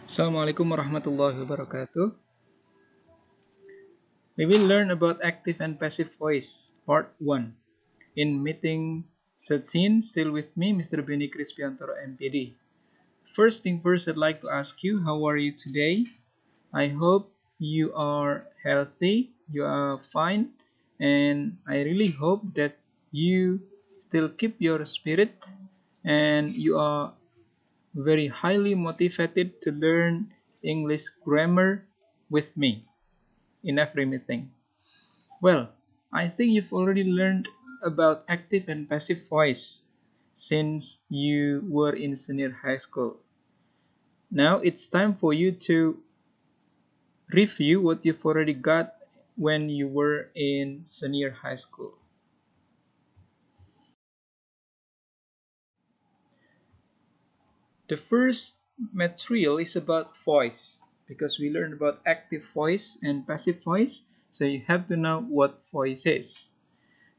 Assalamualaikum warahmatullahi wabarakatuh. We will learn about active and passive voice, part 1. In meeting 13, still with me, Mr. Benny Crispiantoro, MPD. First thing first, I'd like to ask you, how are you today? I hope you are healthy, you are fine, and I really hope that you still keep your spirit and you are very highly motivated to learn English grammar with me in every meeting. Well, I think you've already learned about active and passive voice since you were in senior high school. Now it's time for you to review what you've already got when you were in senior high school. The first material is about voice because we learned about active voice and passive voice, so you have to know what voice is.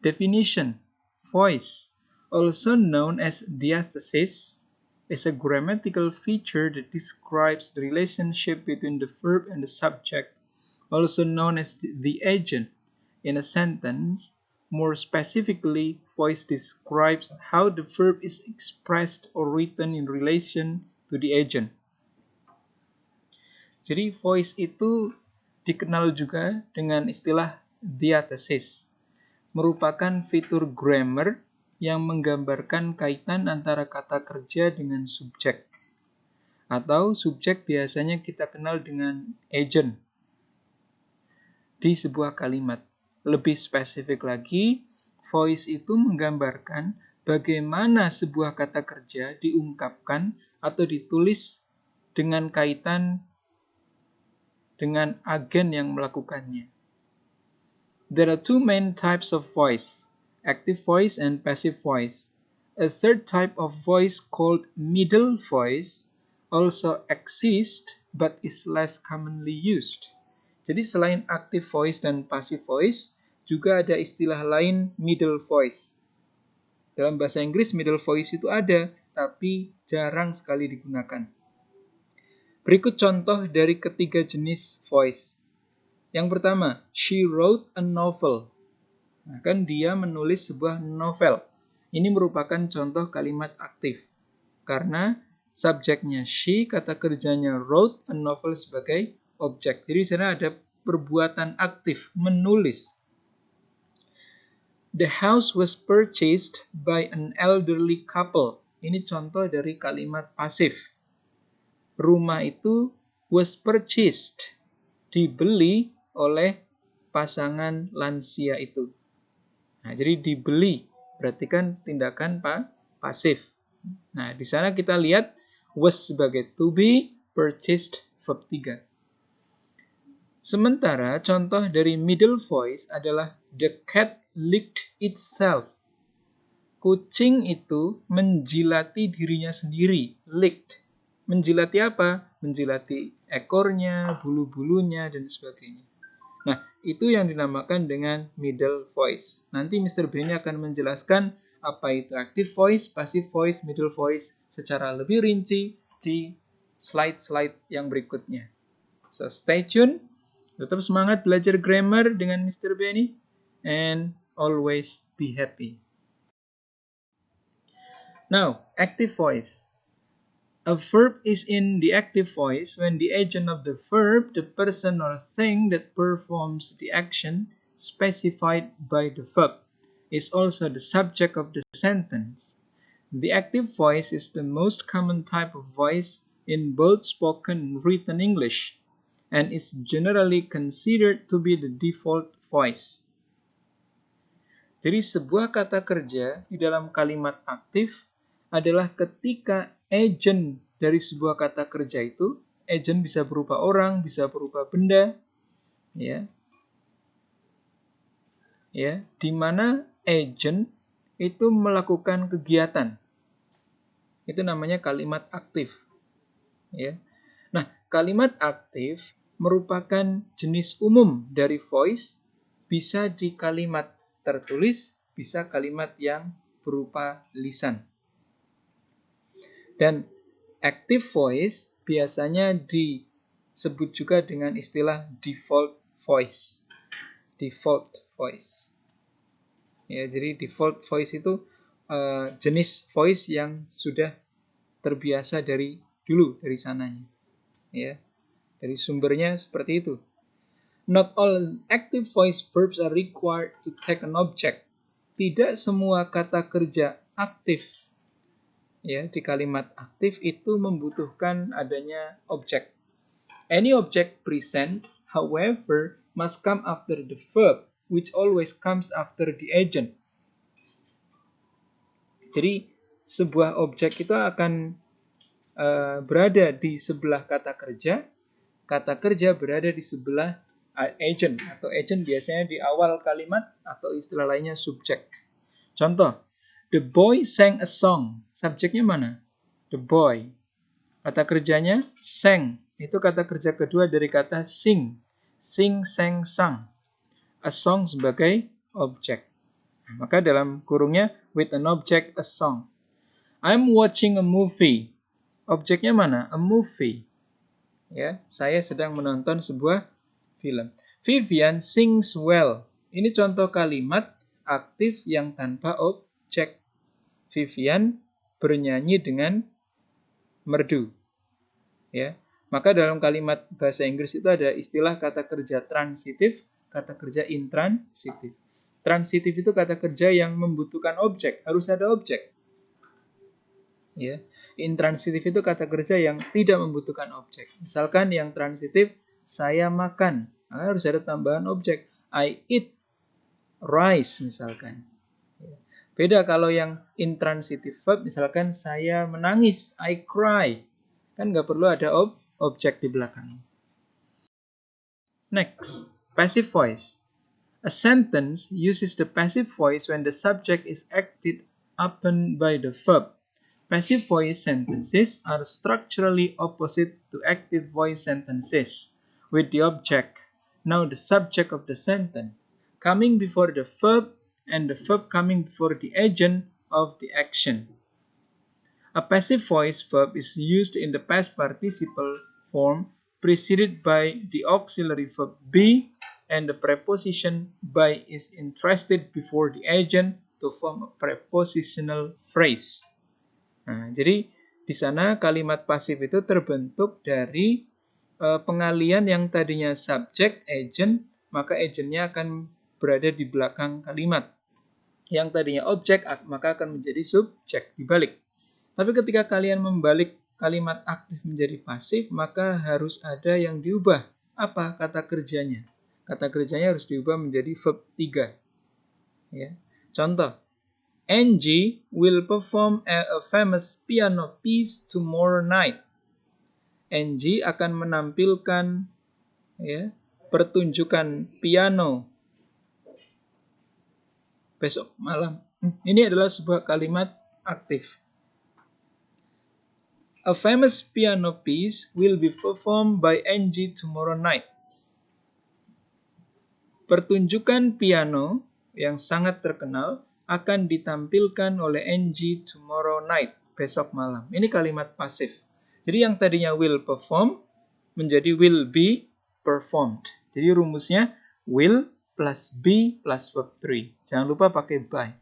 Definition: voice, also known as diathesis, is a grammatical feature that describes the relationship between the verb and the subject, also known as the agent, in a sentence. More specifically, voice describes how the verb is expressed or written in relation to the agent. Jadi voice itu dikenal juga dengan istilah diathesis, merupakan fitur grammar yang menggambarkan kaitan antara kata kerja dengan subjek. Atau subjek biasanya kita kenal dengan agent di sebuah kalimat. Lebih spesifik lagi, voice itu menggambarkan bagaimana sebuah kata kerja diungkapkan atau ditulis dengan kaitan dengan agen yang melakukannya. There are two main types of voice, active voice and passive voice. A third type of voice called middle voice also exists but is less commonly used. Jadi selain active voice dan passive voice, juga ada istilah lain middle voice. Dalam bahasa Inggris middle voice itu ada, tapi jarang sekali digunakan. Berikut contoh dari ketiga jenis voice. Yang pertama, she wrote a novel. Nah, kan dia menulis sebuah novel. Ini merupakan contoh kalimat aktif. Karena subjeknya she, kata kerjanya wrote a novel sebagai objek. Jadi di sana ada perbuatan aktif, menulis. The house was purchased by an elderly couple. Ini contoh dari kalimat pasif. Rumah itu was purchased, dibeli oleh pasangan lansia itu. Nah, jadi dibeli berarti kan tindakan pasif. Nah, di sana kita lihat was sebagai to be, purchased verb 3. Sementara contoh dari middle voice adalah the cat licked itself. Kucing itu menjilati dirinya sendiri, licked. Menjilati apa? Menjilati ekornya, bulu-bulunya, dan sebagainya. Nah, itu yang dinamakan dengan middle voice. Nanti Mr. Benny akan menjelaskan apa itu active voice, passive voice, middle voice secara lebih rinci di slide-slide yang berikutnya. So, stay tune. Tetap semangat belajar grammar dengan Mr. Benny. And always be happy. Now, active voice. A verb is in the active voice when the agent of the verb, the person or thing that performs the action specified by the verb, is also the subject of the sentence. The active voice is the most common type of voice in both spoken and written English, and is generally considered to be the default voice. Jadi sebuah kata kerja di dalam kalimat aktif adalah ketika agent dari sebuah kata kerja itu, agent bisa berupa orang, bisa berupa benda, ya, di mana agent itu melakukan kegiatan. Itu namanya kalimat aktif, ya. Nah, kalimat aktif merupakan jenis umum dari voice, bisa di kalimat tertulis, bisa kalimat yang berupa lisan. Dan active voice biasanya disebut juga dengan istilah default voice. Default voice. Ya, jadi default voice itu jenis voice yang sudah terbiasa dari dulu, dari sananya. Ya, dari sumbernya seperti itu. Not all active voice verbs are required to take an object. Tidak semua kata kerja aktif ya di kalimat aktif itu membutuhkan adanya objek. Any object present, however, must come after the verb, which always comes after the agent. Jadi sebuah objek itu akan berada di sebelah kata kerja berada di sebelah agent, atau agent biasanya di awal kalimat atau istilah lainnya subjek. Contoh, the boy sang a song. Subjeknya mana? The boy. Kata kerjanya sang. Itu kata kerja kedua dari kata sing. Sing, sang, sang. A song sebagai objek. Maka dalam kurungnya with an object, a song. I'm watching a movie. Objeknya mana? A movie. Ya, saya sedang menonton sebuah film. Vivian sings well. Ini contoh kalimat aktif yang tanpa objek. Vivian bernyanyi dengan merdu. Ya, maka dalam kalimat bahasa Inggris itu ada istilah kata kerja transitif, kata kerja intransitif. Transitif itu kata kerja yang membutuhkan objek, harus ada objek. Ya, intransitif itu kata kerja yang tidak membutuhkan objek. Misalkan yang transitif, saya makan, harus ada tambahan objek. I eat rice misalkan. Beda kalau yang intransitif verb, misalkan saya menangis, I cry. Kan nggak perlu ada objek di belakang. Next, passive voice. A sentence uses the passive voice when the subject is acted upon by the verb. Passive voice sentences are structurally opposite to active voice sentences, with the object, now the subject of the sentence, coming before the verb and the verb coming before the agent of the action. A passive voice verb is used in the past participle form preceded by the auxiliary verb be, and the preposition by is interested before the agent to form a prepositional phrase. Nah, jadi di sana kalimat pasif itu terbentuk dari pengalian yang tadinya subjek, agent, maka agentnya akan berada di belakang kalimat. Yang tadinya objek, maka akan menjadi subjek, dibalik. Tapi ketika kalian membalik kalimat aktif menjadi pasif, maka harus ada yang diubah. Apa kata kerjanya? Kata kerjanya harus diubah menjadi verb 3. Ya. Contoh, Angie will perform a famous piano piece tomorrow night. Angie akan menampilkan ya, pertunjukan piano besok malam. Ini adalah sebuah kalimat aktif. A famous piano piece will be performed by Angie tomorrow night. Pertunjukan piano yang sangat terkenal akan ditampilkan oleh Angie tomorrow night, besok malam. Ini kalimat pasif. Jadi yang tadinya will perform menjadi will be performed. Jadi rumusnya will plus be plus verb 3. Jangan lupa pakai by.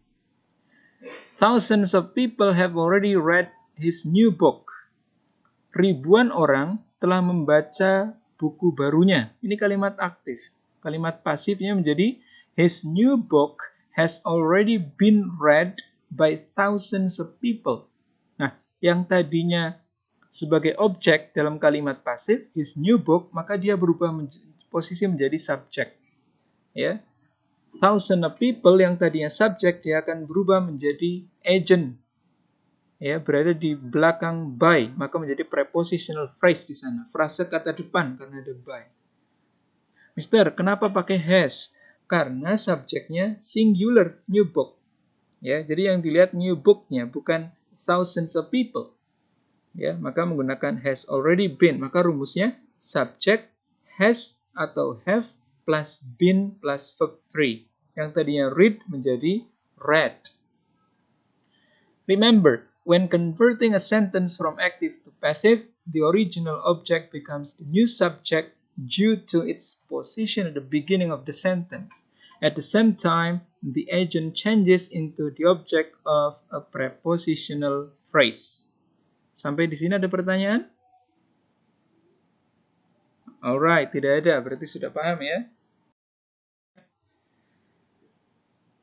Thousands of people have already read his new book. Ribuan orang telah membaca buku barunya. Ini kalimat aktif. Kalimat pasifnya menjadi his new book has already been read by thousands of people. Nah, yang tadinya sebagai objek dalam kalimat pasif, his new book, maka dia berubah posisi menjadi subjek. Ya. Thousand of people yang tadinya subjek, dia akan berubah menjadi agent. Ya, berada di belakang by, maka menjadi prepositional phrase di sana. Frase kata depan karena ada by. Mister, kenapa pakai has? Karena subjeknya singular, new book. Ya, jadi yang dilihat new book-nya, bukan thousands of people. Ya, maka menggunakan has already been. Maka rumusnya subject has atau have plus been plus verb 3. Yang tadinya read menjadi read. Remember, when converting a sentence from active to passive, the original object becomes the new subject due to its position at the beginning of the sentence. At the same time, the agent changes into the object of a prepositional phrase. Sampai di sini ada pertanyaan? Alright, tidak ada. Berarti sudah paham ya?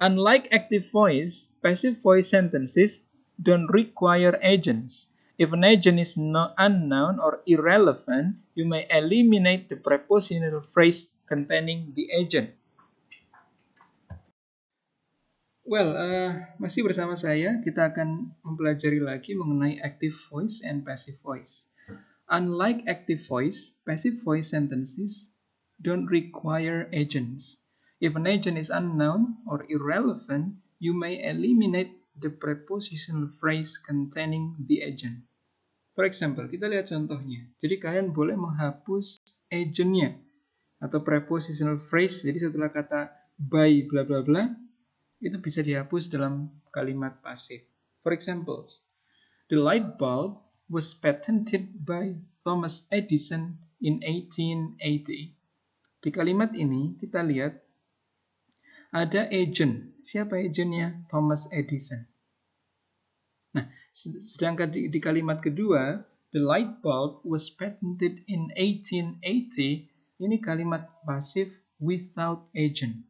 Unlike active voice, passive voice sentences don't require agents. If an agent is unknown or irrelevant, you may eliminate the prepositional phrase containing the agent. Well, masih bersama saya, kita akan mempelajari lagi mengenai active voice and passive voice. Unlike active voice, passive voice sentences don't require agents. If an agent is unknown or irrelevant, you may eliminate the prepositional phrase containing the agent. For example, kita lihat contohnya. Jadi kalian boleh menghapus agentnya atau prepositional phrase. Jadi setelah kata by bla bla bla, itu bisa dihapus dalam kalimat pasif. For example, the light bulb was patented by Thomas Edison in 1880. Di kalimat ini kita lihat ada agent. Siapa agentnya? Thomas Edison. Nah, sedangkan di kalimat kedua, the light bulb was patented in 1880, ini kalimat pasif without agent.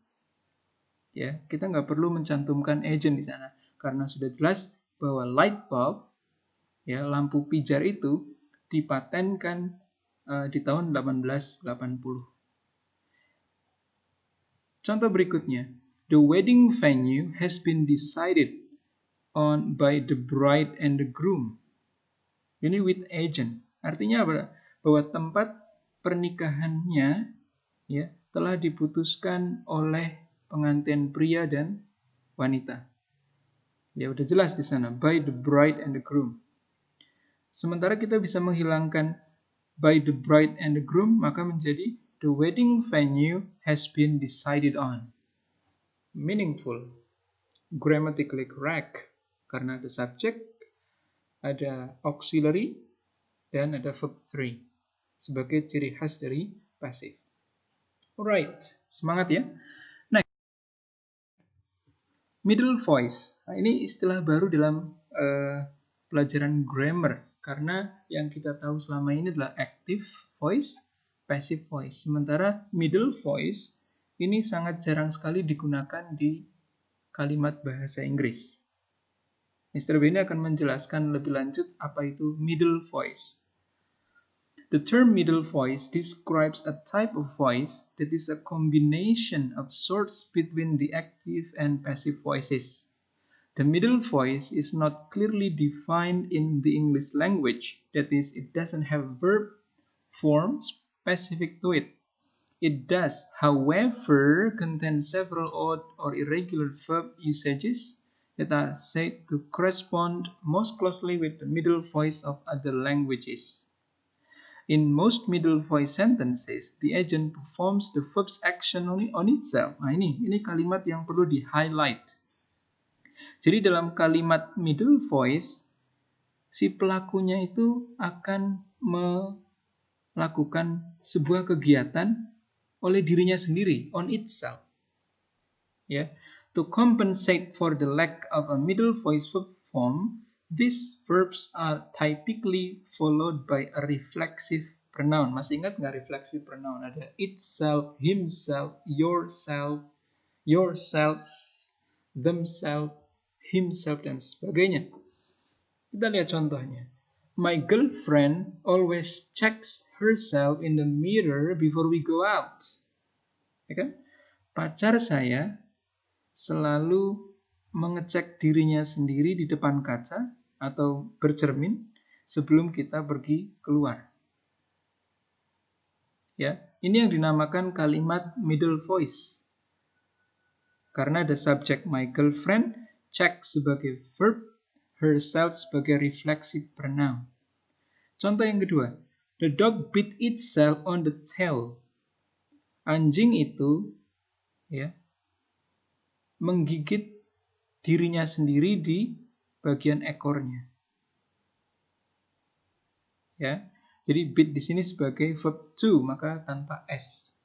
Ya, kita nggak perlu mencantumkan agent di sana karena sudah jelas bahwa light bulb, ya, lampu pijar itu dipatenkan di tahun 1880. Contoh berikutnya, the wedding venue has been decided on by the bride and the groom. Ini with agent. Artinya apa? Bahwa tempat pernikahannya ya telah diputuskan oleh pengantin pria dan wanita. Ya udah jelas di sana, by the bride and the groom. Sementara kita bisa menghilangkan by the bride and the groom, maka menjadi the wedding venue has been decided on. Meaningful, grammatically correct, karena ada subject, ada auxiliary, dan ada verb 3 sebagai ciri khas dari passive. Alright, semangat ya. Next, middle voice. Nah, ini istilah baru dalam pelajaran grammar, karena yang kita tahu selama ini adalah active voice, passive voice. Sementara middle voice ini sangat jarang sekali digunakan di kalimat bahasa Inggris. Mr. Benny akan menjelaskan lebih lanjut apa itu middle voice. The term middle voice describes a type of voice that is a combination of sorts between the active and passive voices. The middle voice is not clearly defined in the English language, that is, it doesn't have verb form specific to it. It does, however, contain several odd or irregular verb usages that are said to correspond most closely with the middle voice of other languages. In most middle voice sentences, the agent performs the verb's action on itself. Nah ini kalimat yang perlu di-highlight. Jadi dalam kalimat middle voice, si pelakunya itu akan melakukan sebuah kegiatan oleh dirinya sendiri, on itself. Ya, to compensate for the lack of a middle voice verb form, these verbs are typically followed by a reflexive pronoun. Masih ingat nggak reflexive pronoun? Ada itself, himself, yourself, yourselves, themselves, himself, dan sebagainya. Kita lihat contohnya. My girlfriend always checks herself in the mirror before we go out. Ya kan? Pacar saya selalu mengecek dirinya sendiri di depan kaca atau bercermin sebelum kita pergi keluar. Ya, ini yang dinamakan kalimat middle voice. Karena ada subjek my girlfriend, check sebagai verb, herself sebagai reflexive pronoun. Contoh yang kedua, the dog bit itself on the tail. Anjing itu ya menggigit dirinya sendiri di bagian ekornya. Ya. Jadi bit di sini sebagai verb to, maka tanpa s.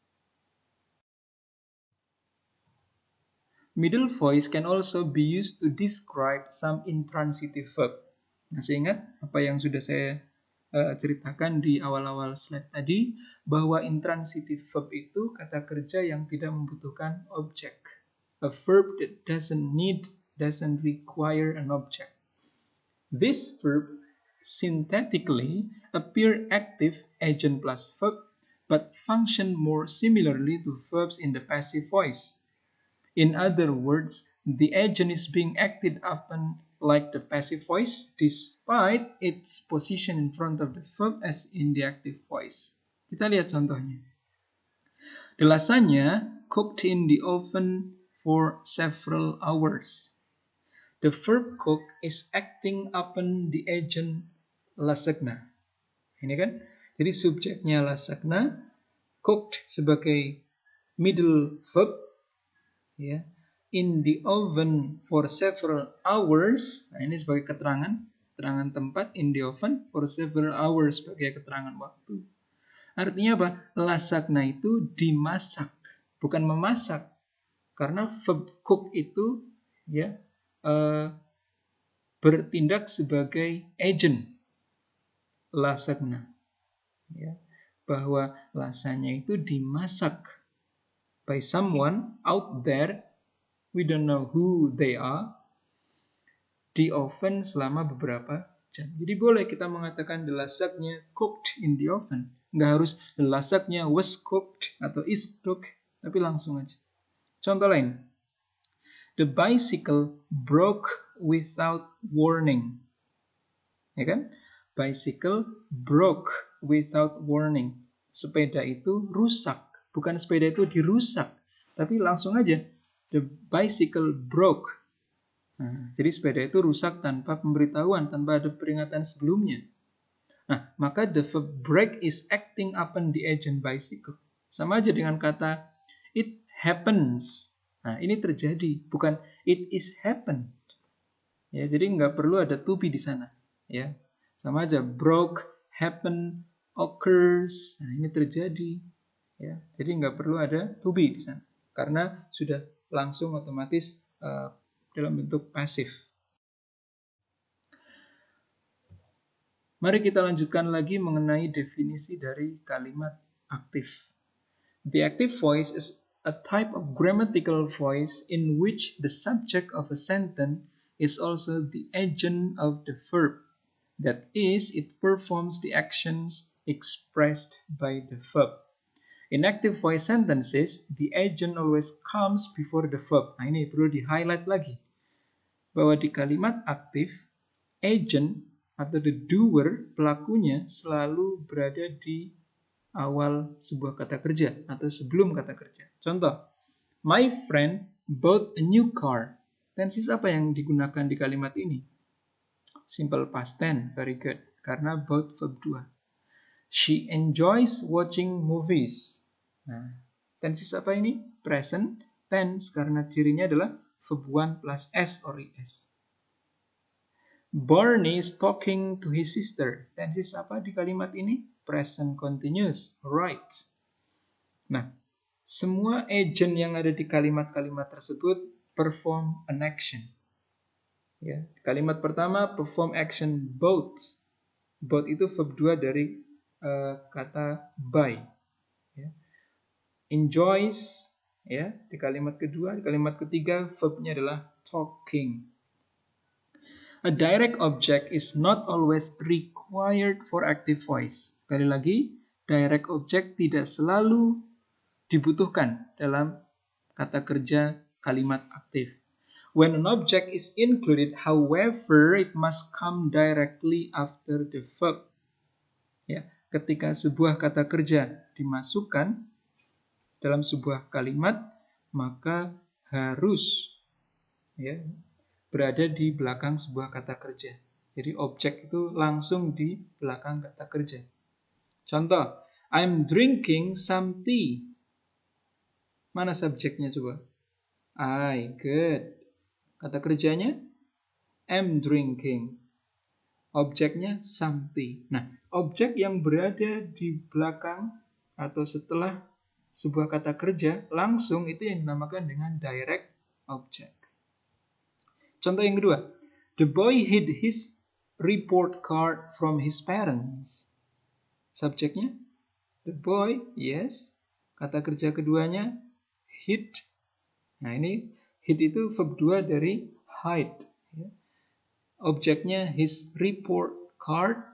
Middle voice can also be used to describe some intransitive verb. Masih ingat apa yang sudah saya ceritakan di awal-awal slide tadi, bahwa intransitive verb itu kata kerja yang tidak membutuhkan objek. A verb that doesn't require an object. This verb synthetically appear active agent plus verb, but function more similarly to verbs in the passive voice. In other words, the agent is being acted upon like the passive voice despite its position in front of the verb as in the active voice. Kita lihat contohnya. The lasagna cooked in the oven for several hours. The verb cook is acting upon the agent lasagna. Ini kan? Jadi subjeknya lasagna, cooked sebagai middle verb, ya. In the oven for several hours. Nah, ini sebagai keterangan tempat, in the oven for several hours sebagai keterangan waktu. Artinya apa? Lasagna itu dimasak, bukan memasak. Karena verb cook itu ya bertindak sebagai agent lasagna. Ya, bahwa lasagna itu dimasak by someone out there, we don't know who they are, di oven selama beberapa jam. Jadi boleh kita mengatakan the lasagna cooked in the oven. Nggak harus the lasagna was cooked atau is cooked, tapi langsung aja. Contoh lain. The bicycle broke without warning. Ya kan? Bicycle broke without warning. Sepeda itu rusak. Bukan sepeda itu dirusak, tapi langsung aja. The bicycle broke. Nah, jadi sepeda itu rusak tanpa pemberitahuan, tanpa ada peringatan sebelumnya. Nah, maka the verb break is acting upon the agent bicycle. Sama aja dengan kata it happens. Nah, ini terjadi, bukan it is happened. Ya, jadi nggak perlu ada to be di sana. Ya, sama aja broke, happen, occurs. Nah, ini terjadi. Ya, jadi nggak perlu ada to be di sana, karena sudah langsung otomatis dalam bentuk pasif. Mari kita lanjutkan lagi mengenai definisi dari kalimat aktif. The active voice is a type of grammatical voice in which the subject of a sentence is also the agent of the verb. That is, it performs the actions expressed by the verb. In active voice sentences, the agent always comes before the verb. Nah, ini perlu di-highlight lagi. Bahwa di kalimat aktif, agent atau the doer, pelakunya selalu berada di awal sebuah kata kerja atau sebelum kata kerja. Contoh, my friend bought a new car. Tenses apa yang digunakan di kalimat ini? Simple past tense, very good. Karena bought verb 2. She enjoys watching movies. Nah, tenses apa ini? Present tense, karena cirinya adalah verb 1 plus s or es. Barney is talking to his sister. Tenses apa di kalimat ini? Present continuous, right. Nah, semua agent yang ada di kalimat-kalimat tersebut perform an action. Ya, kalimat pertama perform action bought. Bought itu verb 2 dari kata buy. Ya. Enjoys, ya, di kalimat kedua. Di kalimat ketiga verbnya adalah talking. A direct object is not always required for active voice. Sekali lagi, direct object tidak selalu dibutuhkan dalam kata kerja kalimat aktif. When an object is included, however, it must come directly after the verb. Ya, ketika sebuah kata kerja dimasukkan dalam sebuah kalimat, maka harus ya berada di belakang sebuah kata kerja. Jadi objek itu langsung di belakang kata kerja. Contoh, I'm drinking some tea. Mana subjeknya coba? I, good. Kata kerjanya am drinking. Objeknya something. Nah, objek yang berada di belakang atau setelah sebuah kata kerja langsung itu yang dinamakan dengan direct object. Contoh yang kedua, the boy hid his report card from his parents. Subjeknya, the boy, yes. Kata kerja keduanya, hid. Nah ini, hid itu verb 2 dari hide. Objeknya his report card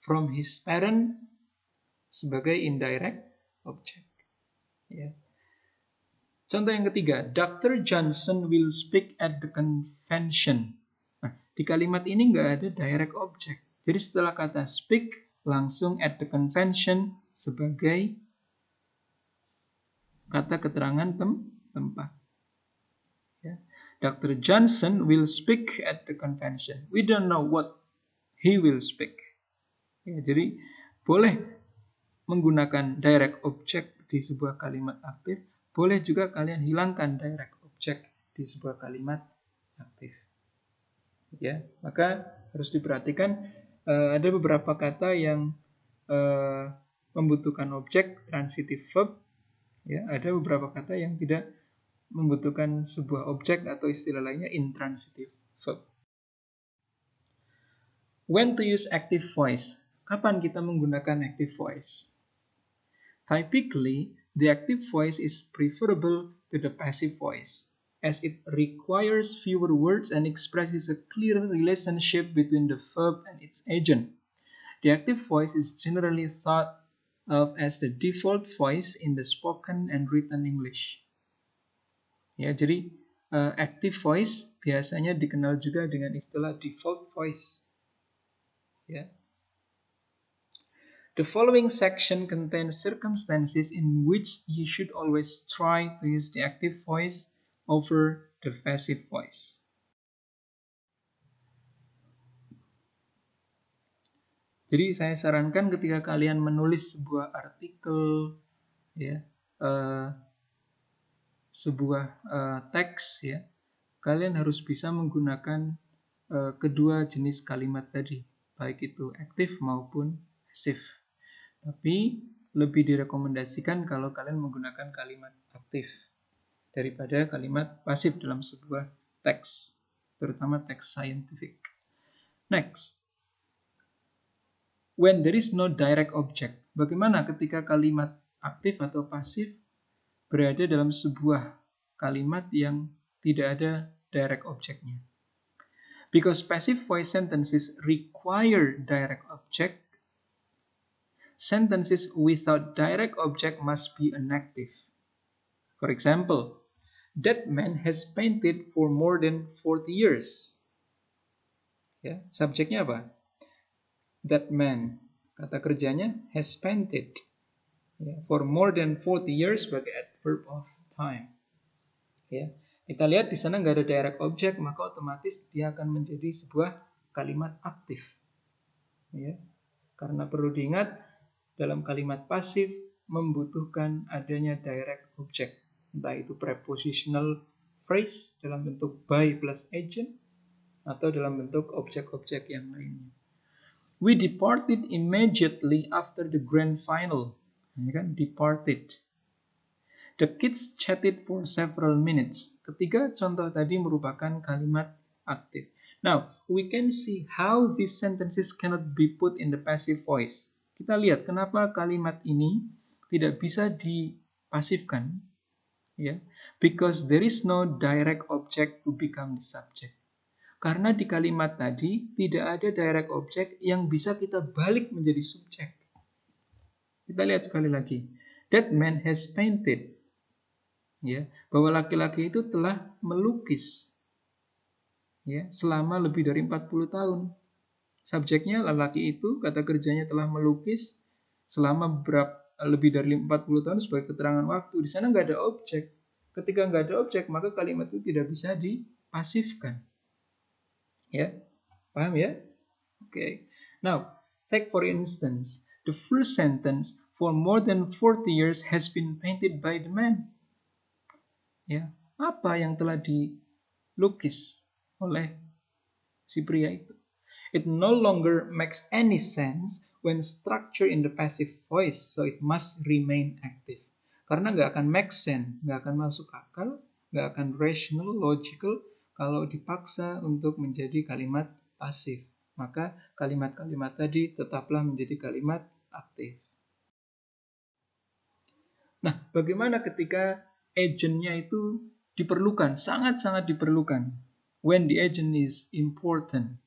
from his parent sebagai indirect object. Contoh yang ketiga, Dr. Johnson will speak at the convention. Nah, di kalimat ini nggak ada direct object. Jadi setelah kata speak, langsung at the convention sebagai kata keterangan tempat. Dr. Johnson will speak at the convention. We don't know what he will speak. Jadi boleh menggunakan direct object di sebuah kalimat aktif. Boleh juga kalian hilangkan direct object di sebuah kalimat aktif. Maka harus diperhatikan ada beberapa kata yang membutuhkan objek transitive verb. Ada beberapa kata yang tidak membutuhkan sebuah objek atau istilah lainnya intransitive verb. When to use active voice? Kapan kita menggunakan active voice? Typically, the active voice is preferable to the passive voice, as it requires fewer words and expresses a clear relationship between the verb and its agent. The active voice is generally thought of as the default voice in the spoken and written English. Jadi active voice biasanya dikenal juga dengan istilah default voice. The following section contains circumstances in which you should always try to use the active voice over the passive voice. Jadi saya sarankan ketika kalian menulis sebuah artikel, sebuah teks, kalian harus bisa menggunakan kedua jenis kalimat tadi, baik itu aktif maupun pasif. Tapi lebih direkomendasikan kalau kalian menggunakan kalimat aktif daripada kalimat pasif dalam sebuah teks, terutama teks scientific. Next, when there is no direct object. Bagaimana ketika kalimat aktif atau pasif berada dalam sebuah kalimat yang tidak ada direct objectnya? Because passive voice sentences require direct object, sentences without direct object must be inactive. For example, that man has painted for more than 40 years. Subjeknya apa? That man. Kata kerjanya has painted for more than 40 years sebagai adverb of time. Kita lihat di sana nggak ada direct object, maka otomatis dia akan menjadi sebuah kalimat aktif. Karena perlu diingat, dalam kalimat pasif membutuhkan adanya direct object, entah itu prepositional phrase dalam bentuk by plus agent atau dalam bentuk objek-objek yang lainnya. We departed immediately after the grand final. Ini kan departed. The kids chatted for several minutes. Ketiga contoh tadi merupakan kalimat aktif. Now, we can see how these sentences cannot be put in the passive voice. Kita lihat kenapa kalimat ini tidak bisa dipasifkan. Because there is no direct object to become the subject. Karena di kalimat tadi tidak ada direct object yang bisa kita balik menjadi subjek. Kita lihat sekali lagi. That man has painted. Bahwa laki-laki itu telah melukis selama lebih dari 40 tahun. Subjeknya lelaki itu, kata kerjanya telah melukis selama lebih dari 40 tahun sebagai keterangan waktu. Di sana nggak ada objek. Ketika nggak ada objek, maka kalimat itu tidak bisa dipasifkan. Paham ya? Okay. Now, take for instance, the first sentence, for more than 40 years has been painted by the man. Apa yang telah dilukis oleh si pria itu? It no longer makes any sense when structured in the passive voice, so it must remain active. Karena nggak akan make sense, nggak akan masuk akal, nggak akan rational, logical, kalau dipaksa untuk menjadi kalimat pasif. Maka kalimat-kalimat tadi tetaplah menjadi kalimat aktif. Nah, bagaimana ketika agentnya itu diperlukan, sangat-sangat diperlukan? When the agent is important.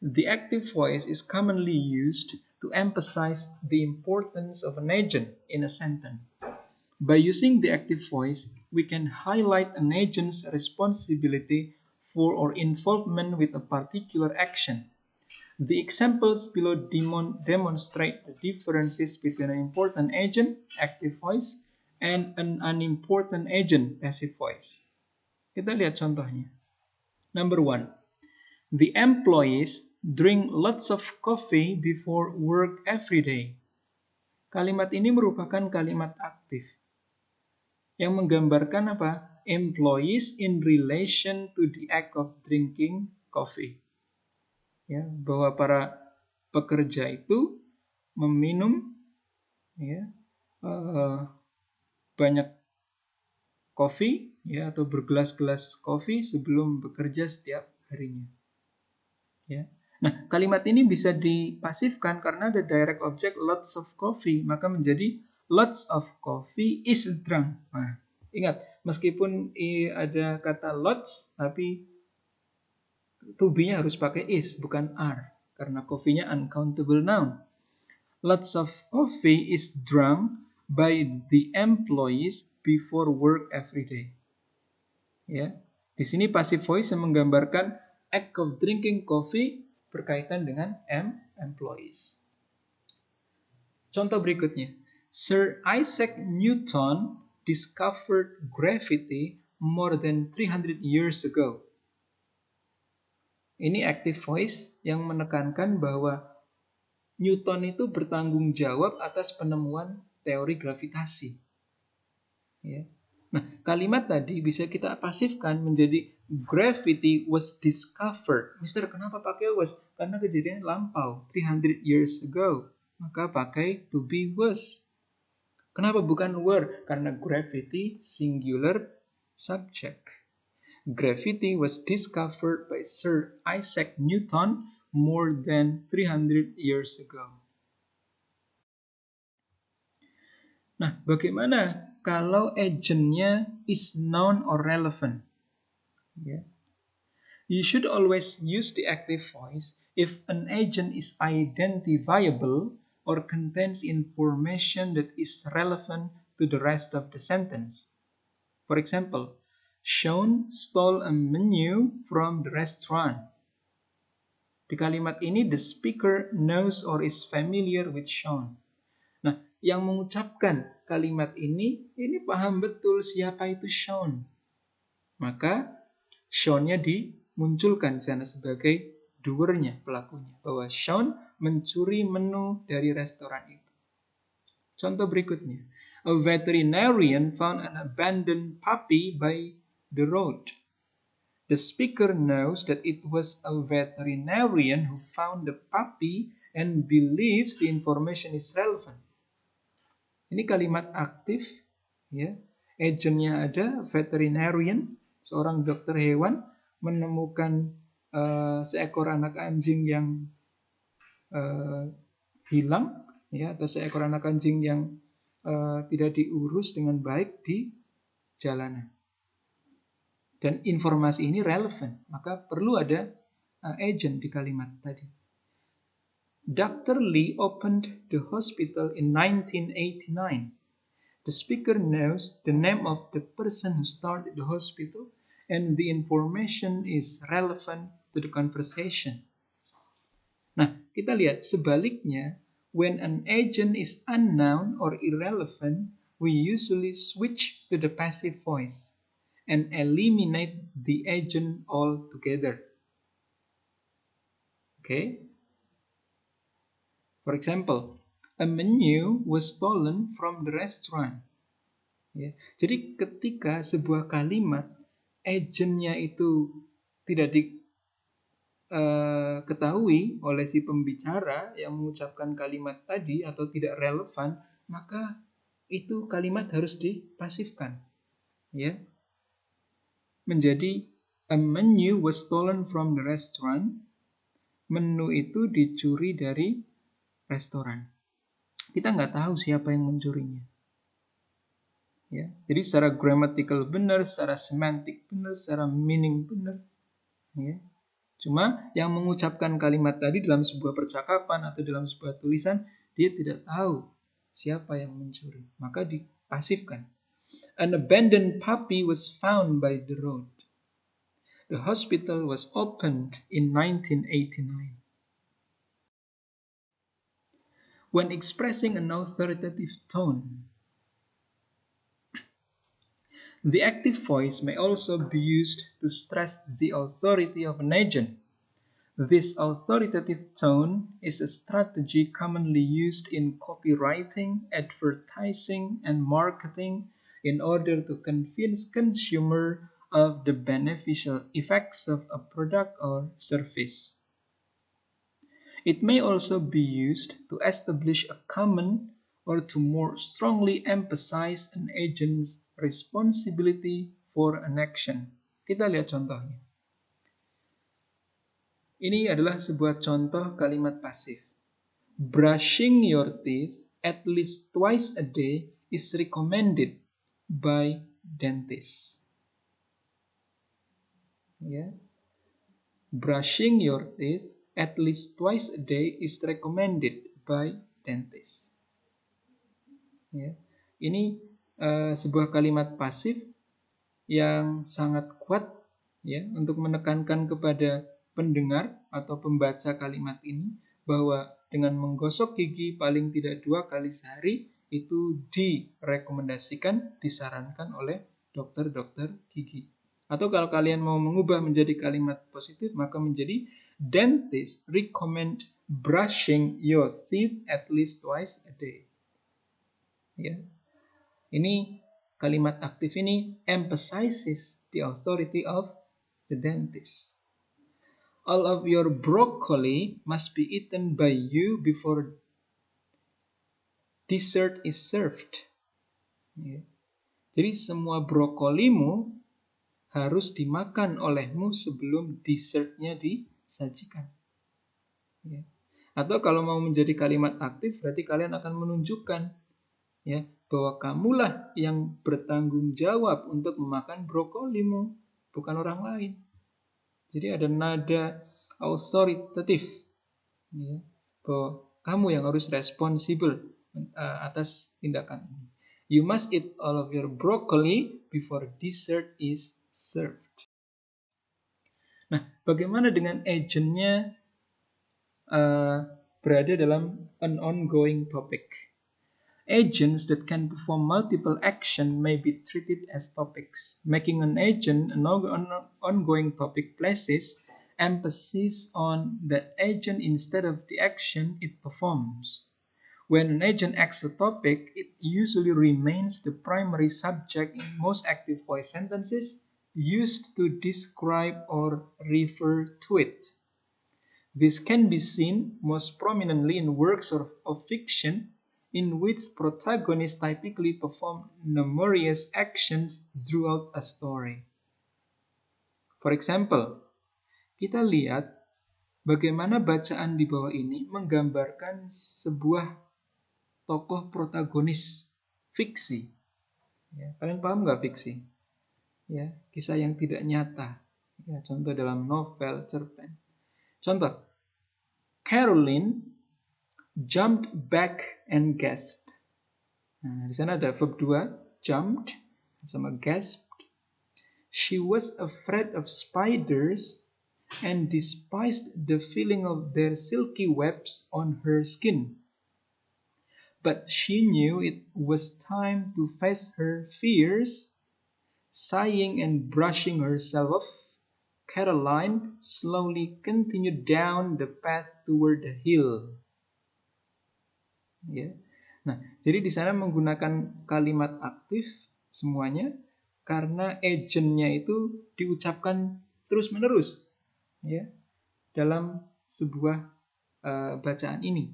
The active voice is commonly used to emphasize the importance of an agent in a sentence. By using the active voice, we can highlight an agent's responsibility for or involvement with a particular action. The examples below demonstrate the differences between an important agent, active voice, and an unimportant agent, passive voice. Kita lihat contohnya. Number 1. The employees drink lots of coffee before work every day. Kalimat ini merupakan kalimat aktif yang menggambarkan apa? Employees in relation to the act of drinking coffee. Ya, bahwa para pekerja itu meminum ya, banyak kopi ya, atau bergelas-gelas kopi sebelum bekerja setiap harinya. Ya. Nah, kalimat ini bisa dipasifkan karena ada direct object lots of coffee, maka menjadi lots of coffee is drunk. Nah, ingat, meskipun ada kata lots, tapi to be-nya harus pakai is, bukan are, karena coffee-nya uncountable noun. Lots of coffee is drunk by the employees before work every day. Ya, di sini passive voice yang menggambarkan act of drinking coffee berkaitan dengan employees. Contoh berikutnya. Sir Isaac Newton discovered gravity more than 300 years ago. Ini active voice yang menekankan bahwa Newton itu bertanggung jawab atas penemuan teori gravitasi. Ya. Nah, kalimat tadi bisa kita pasifkan menjadi gravity was discovered. Mister, kenapa pakai was? Karena kejadian lampau, 300 years ago. Maka pakai to be was. Kenapa bukan were? Karena gravity singular subject. Gravity was discovered by Sir Isaac Newton more than 300 years ago. Nah, bagaimana kalau agentnya is known or relevant? Yeah. You should always use the active voice if an agent is identifiable or contains information that is relevant to the rest of the sentence. For example, Sean stole a menu from the restaurant. Di kalimat ini, the speaker knows or is familiar with Sean. Nah, yang mengucapkan kalimat ini paham betul siapa itu Sean. Maka Sean-nya dimunculkan di sana sebagai doer-nya, pelakunya. Bahwa Sean mencuri menu dari restoran itu. Contoh berikutnya. A veterinarian found an abandoned puppy by the road. The speaker knows that it was a veterinarian who found the puppy and believes the information is relevant. Ini kalimat aktif, ya. Agentnya ada, veterinarian, seorang dokter hewan menemukan seekor anak anjing yang hilang, ya, atau seekor anak anjing yang tidak diurus dengan baik di jalanan. Dan informasi ini relevan, maka perlu ada agent di kalimat tadi. Dr. Lee opened the hospital in 1989. The speaker knows the name of the person who started the hospital and the information is relevant to the conversation. Nah, kita lihat sebaliknya, when an agent is unknown or irrelevant, we usually switch to the passive voice and eliminate the agent altogether. Okay? For example, a menu was stolen from the restaurant. Ya. Jadi ketika sebuah kalimat agentnya itu tidak ketahui oleh si pembicara yang mengucapkan kalimat tadi atau tidak relevan, maka itu kalimat harus dipasifkan, ya. Menjadi a menu was stolen from the restaurant. Menu itu dicuri dari restoran. Kita nggak tahu siapa yang mencurinya. Ya, jadi secara grammatical benar, secara semantik benar, secara meaning benar. Ya. Cuma yang mengucapkan kalimat tadi dalam sebuah percakapan atau dalam sebuah tulisan, dia tidak tahu siapa yang mencuri. Maka dipasifkan. An abandoned puppy was found by the road. The hospital was opened in 1989. When expressing an authoritative tone, the active voice may also be used to stress the authority of an agent. This authoritative tone is a strategy commonly used in copywriting, advertising, and marketing in order to convince consumer of the beneficial effects of a product or service. It may also be used to establish a command or to more strongly emphasize an agent's responsibility for an action. Kita lihat contohnya. Ini adalah sebuah contoh kalimat pasif. Brushing your teeth at least twice a day is recommended by dentists. Ya. Brushing your teeth at least twice a day is recommended by dentists. Ya. Ini sebuah kalimat pasif yang sangat kuat, ya, untuk menekankan kepada pendengar atau pembaca kalimat ini bahwa dengan menggosok gigi paling tidak 2 kali sehari itu direkomendasikan, disarankan oleh dokter-dokter gigi. Atau kalau kalian mau mengubah menjadi kalimat positif, maka menjadi dentist recommend brushing your teeth at least twice a day. Ya. Ini kalimat aktif ini emphasizes the authority of the dentist. All of your broccoli must be eaten by you before dessert is served. Ya. Jadi semua brokolimu harus dimakan olehmu sebelum dessertnya disajikan. Ya. Atau kalau mau menjadi kalimat aktif, berarti kalian akan menunjukkan, ya, bahwa kamulah yang bertanggung jawab untuk memakan brokolimu, bukan orang lain. Jadi ada nada authoritatif, ya, bahwa kamu yang harus responsible atas tindakan ini. You must eat all of your broccoli before dessert is served. Nah, bagaimana dengan agentnya berada dalam an ongoing topic? Agents that can perform multiple actions may be treated as topics. Making an agent an ongoing topic places emphasis on that agent instead of the action it performs. When an agent acts a topic, it usually remains the primary subject in most active voice sentences used to describe or refer to it. This can be seen most prominently in works of fiction in which protagonists typically perform numerous actions throughout a story. For example, kita lihat bagaimana bacaan di bawah ini menggambarkan sebuah tokoh protagonis fiksi. Ya, kalian paham nggak fiksi? Ya, kisah yang tidak nyata. Ya, contoh dalam novel, cerpen. Contoh, Caroline jumped back and gasped. Nah, di sana ada verb 2, jumped sama gasped. She was afraid of spiders and despised the feeling of their silky webs on her skin. But she knew it was time to face her fears. Sighing and brushing herself off, Caroline slowly continued down the path toward the hill. Ya. Nah, jadi di sana menggunakan kalimat aktif semuanya karena agentnya itu diucapkan terus-menerus. Ya. dalam sebuah bacaan ini.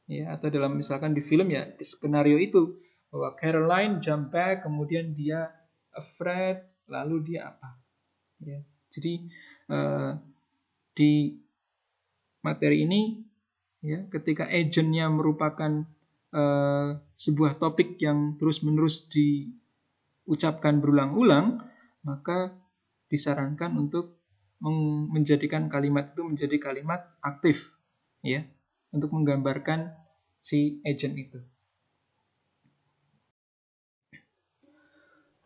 Ya, atau dalam misalkan di film ya di skenario itu bahwa Caroline jump back, kemudian dia afraid, lalu dia apa? Ya. Jadi di materi ini ya ketika agentnya merupakan sebuah topik yang terus-menerus diucapkan berulang-ulang, maka disarankan untuk menjadikan kalimat itu menjadi kalimat aktif, ya, untuk menggambarkan si agent itu.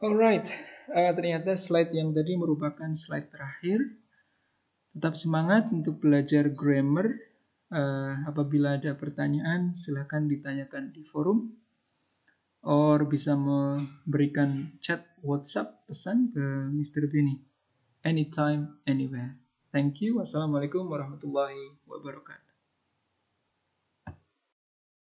Alright, ternyata slide yang tadi merupakan slide terakhir. Tetap semangat untuk belajar grammar. Apabila ada pertanyaan, silahkan ditanyakan di forum, or bisa memberikan chat WhatsApp pesan ke Mr. Benny. Anytime, anywhere. Thank you. Wassalamualaikum warahmatullahi wabarakatuh.